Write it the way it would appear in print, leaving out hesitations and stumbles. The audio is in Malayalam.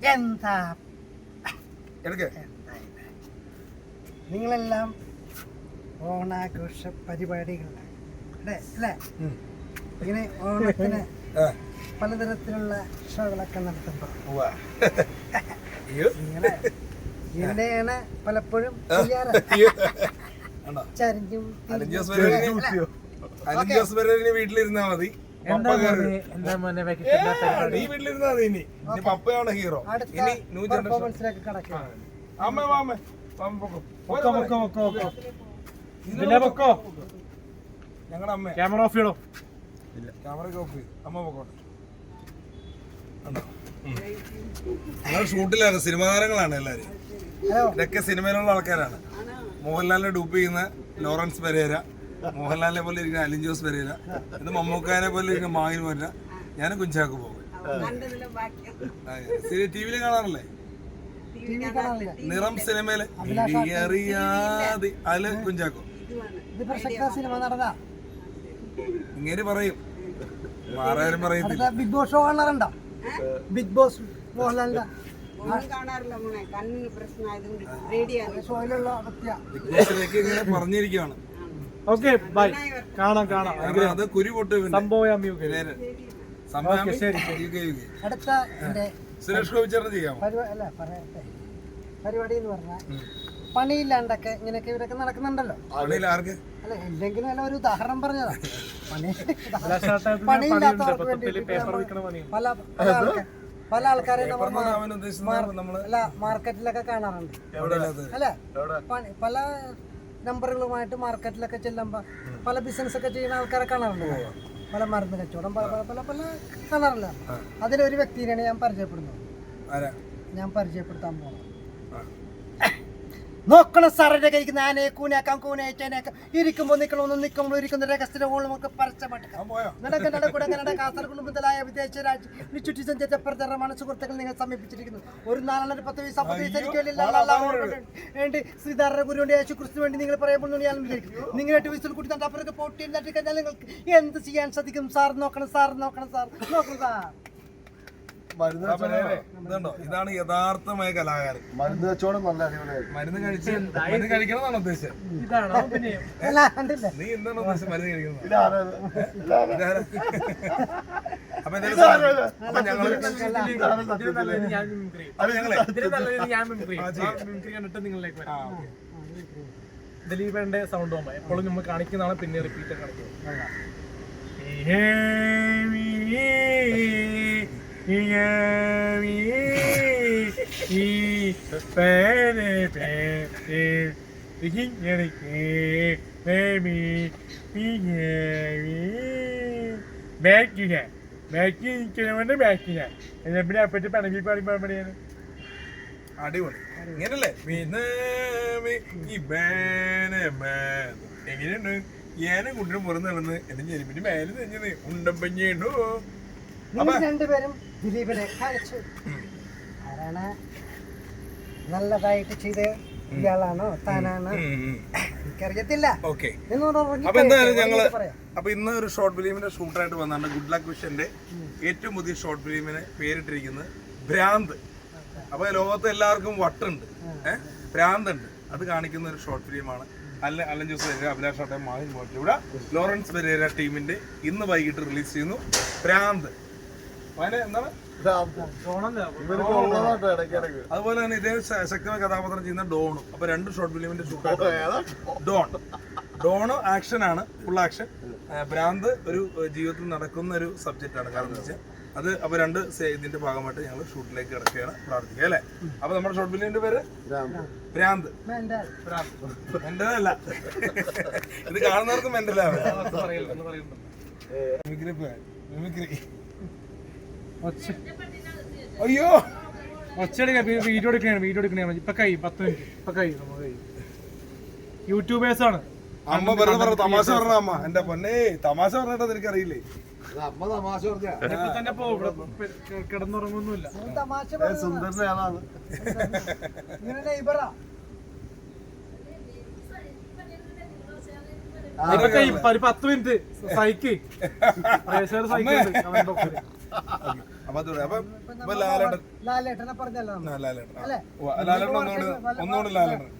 എന്താ നിങ്ങളെല്ലാം ഓണാഘോഷ പരിപാടികളിലാണ് അല്ലേ? ഇങ്ങനെ ഓണത്തിന് പലതരത്തിലുള്ള ഷോകളൊക്കെ നടത്തുമ്പോൾ നിങ്ങളെ എന്നെയാണ് പലപ്പോഴും ചെയ്യാറ്. വീട്ടിലിരുന്നാ മതി, വീട്ടിലിരുന്നാ മതി. ഇനി പപ്പയാണ് ഹീറോ. ഇനി ന്യൂ ജനറേഷൻ ഞങ്ങളുടെ അമ്മ ക്യാമറ ഓഫ് ചെയ്യണോ? ക്യാമറ ഓഫ് ചെയ്തു. അമ്മ പൊക്കോട്ടെ. ഞങ്ങൾ ഷൂട്ടിലാണ്. സിനിമാ താരങ്ങളാണ് എല്ലാവരും. ഇതൊക്കെ സിനിമയിലുള്ള ആൾക്കാരാണ്. മോഹൻലാലിനെ ഡൂപ്പ് ചെയ്യുന്ന ലോറൻസ് പെരേര, മോഹൻലാലിനെ പോലെ ഇരിക്കുന്ന അലിൻ ജോസ് പെരേര, ഇത് മമ്മൂക്കാനെ പോലെ ഇരിക്കുന്ന മാഹിൻ വര, ഞാൻ കുഞ്ചാക്കോ പോകും. ടി വിയിൽ കാണാറില്ലേ? നിറം സിനിമയില് അറിയാതെ അതില് കുഞ്ചാക്കോ ഇങ്ങനെ പറയും. മാറാരും പറയത്തില്ല. ബിഗ് ബോസ് ഷോ കാണാറുണ്ടോ? ബിഗ് ബോസ് മോഹൻലാലിന്റെ ഇങ്ങനെ പറഞ്ഞിരിക്കുകയാണ്. ഓക്കെ ബൈ, കാണാം. അത് കുരു പൊട്ട് അടുത്ത സുരേഷ് ഗോപിച്ചേട്ടൻ ചെയ്യാമോ? പരിപാടി എന്ന് പറഞ്ഞാൽ പണിയില്ലാണ്ടൊക്കെ ഇങ്ങനെയൊക്കെ ഇവരൊക്കെ നടക്കുന്നുണ്ടല്ലോ. ആർക്ക് അല്ല എന്തെങ്കിലും അല്ല, ഒരു ഉദാഹരണം പറഞ്ഞതാ. പണിയില്ലാത്തവർക്ക് വേണ്ടി പല ആൾക്കാരെ അല്ല മാർക്കറ്റിലൊക്കെ കാണാറുണ്ട് അല്ലെ? പല നമ്പറുകളുമായിട്ട് മാർക്കറ്റിലൊക്കെ ചെല്ലുമ്പോ പല ബിസിനസ് ഒക്കെ ചെയ്യുന്ന ആൾക്കാരെ കാണാറുണ്ട്. പല മരുന്ന് കച്ചവടം പല കാണാറില്ല. അതിലൊരു വ്യക്തിനെയാണ് ഞാൻ പരിചയപ്പെടുത്താൻ പോകുന്നത്. നോക്കണം സാറിന്റെ കൈക്ക് നാനേ കൂനേക്കാം കൂനേച്ചേനേക്കാം ഇരിക്കുമ്പോൾ നിൽക്കുമ്പോൾ ഇരിക്കുന്ന രഹസ്യ ഓളുമൊക്കെ പരസ്യമായിട്ട് കാസർഗോഡ് മുതലായ വിദേശ രാജ്യം ചുറ്റി സഞ്ചരിച്ച പ്രചാരമാണ് സുഹൃത്തുക്കൾ നിങ്ങൾ സമീപിച്ചിരിക്കുന്നത്. ഒരു 4 10 പൈസ വേണ്ടി ശ്രീധാരണ ഗുരുവിന്റെ യേശു ക്രിസ്തു വേണ്ടി നിങ്ങൾ പറയുമ്പോൾ ഞാൻ വിചാരിക്കും. നിങ്ങളായിട്ട് വിസിൽ കൂട്ടി തട്ടപ്പുറത്ത് പോട്ടി തട്ടി കഴിഞ്ഞാൽ നിങ്ങൾക്ക് എന്ത് ചെയ്യാൻ സാധിക്കും? സാർ നോക്കണം സാർ. ഇതുണ്ടോ, ഇതാണ് യഥാർത്ഥമായ കലാകാരൻ. മരുന്ന് കച്ചവടം നല്ല അടിപൊളിയായി. മരുന്ന് കഴിക്കണമെന്നാണ് ഉദ്ദേശം. നീ എന്താണ് ഉദ്ദേശം? മരുന്ന് കഴിക്കുന്നത്? അപ്പൊ ദിലീപന്റെ സൗണ്ട് പോകുമ്പോ എപ്പോഴും നമ്മൾ കാണിക്കുന്നതാണ്, പിന്നെ റിപ്പീറ്റ് കാണിക്കുന്നത്. അടിപൊളി. ഇങ്ങനല്ലേ എങ്ങനെയുണ്ട്? ഞാനും കുട്ടിനും പുറത്ത് നടന്ന് എന്റെ ചെരുപ്പിന്റെ മേലെ തെഞ്ഞത് ഉണ്ടമ്പഞ്ഞുണ്ടോ? രണ്ടുപേരും ദിലീപിനെ കാണിച്ചു. ആരാണ് നല്ലതായിട്ട് ചെയ്ത ഇയാളാണോ താനാണോ എനിക്കറിയത്തില്ല. ഓക്കെ, അപ്പൊ എന്തായാലും ഞങ്ങള് ഇന്ന് ഒരു ഷോർട്ട് ഫിലിമിന്റെ ഷൂട്ടായിട്ട് വന്നാണ്. ഗുഡ് ലക്ക് വിഷന്റെ ഏറ്റവും പുതിയ ഷോർട്ട് ഫിലിമിന് പേരിട്ടിരിക്കുന്നത് ഭ്രാന്ത്. അപ്പൊ ലോകത്ത് എല്ലാവർക്കും വട്ടുണ്ട്, ഭ്രാന്തുണ്ട്. അത് കാണിക്കുന്ന ഒരു ഷോർട്ട് ഫിലിമാണ്. അലൻ ജോസ് പെരേര, അഭിലാഷ് ആട്ടെ, മാഹിൻ മോറ്റൂടെ, ലോറൻസ് പെരേര ടീമിന്റെ ഇന്ന് വൈകിട്ട് റിലീസ് ചെയ്യുന്നു ഭ്രാന്ത്. എന്താണ്? അതുപോലെ തന്നെ ഇതേ ശക്തമായ കഥാപാത്രം ചെയ്യുന്ന ഡോണും. അപ്പൊ 2 ഷോർട്ട് ഫിലിമിന്റെ ഷൂട്ട്. ഡോണ് ആക്ഷൻ ആണ്, ഫുൾ ആക്ഷൻ. ഭ്രാന്ത് ഒരു ജീവിതത്തിൽ നടക്കുന്ന ഒരു സബ്ജക്റ്റ് ആണ്. കാരണം എന്താ വെച്ചാൽ അത് അപ്പൊ 2 ഇതിന്റെ ഭാഗമായിട്ട് ഞങ്ങൾ ഷൂട്ടിലേക്ക് കിടക്കുകയാണ്. പ്രാർത്ഥിക്കുക അല്ലെ? അപ്പൊ നമ്മുടെ ഷോർട്ട് ഫിലിമിന്റെ പേര് ഭ്രാന്ത്. മെന്റലല്ല, ഇത് കാണുന്നവർക്ക് മെന്റലാണ്. അയ്യോ വീഡിയോ എടുക്കണേ ഇപ്പൊ കൈ 10 മിനിറ്റ് ഇപ്പൊ കൈ യൂട്യൂബേഴ്സ് ആണ്. അമ്മ വെറുതെ തമാശ പറഞ്ഞ അമ്മ. എന്റെ പൊന്നെ, തമാശ പറഞ്ഞിട്ട് നിനക്കറിയില്ലേ? അമ്മ തമാശ പറഞ്ഞ കിടന്നുറങ്ങൊന്നുമില്ല. സുന്ദരനാണ്. ഒരു 10 മിനിറ്റ് സൈക്കിൾ അപ്പൊ അതോടെ അപ്പൊ ഇപ്പൊ ലാലേട്ടൻ ലാലേട്ടനെ പറഞ്ഞല്ലോ ലാലേട്ടൻ ഒന്നുകൂടി ലാലേട്ടൻ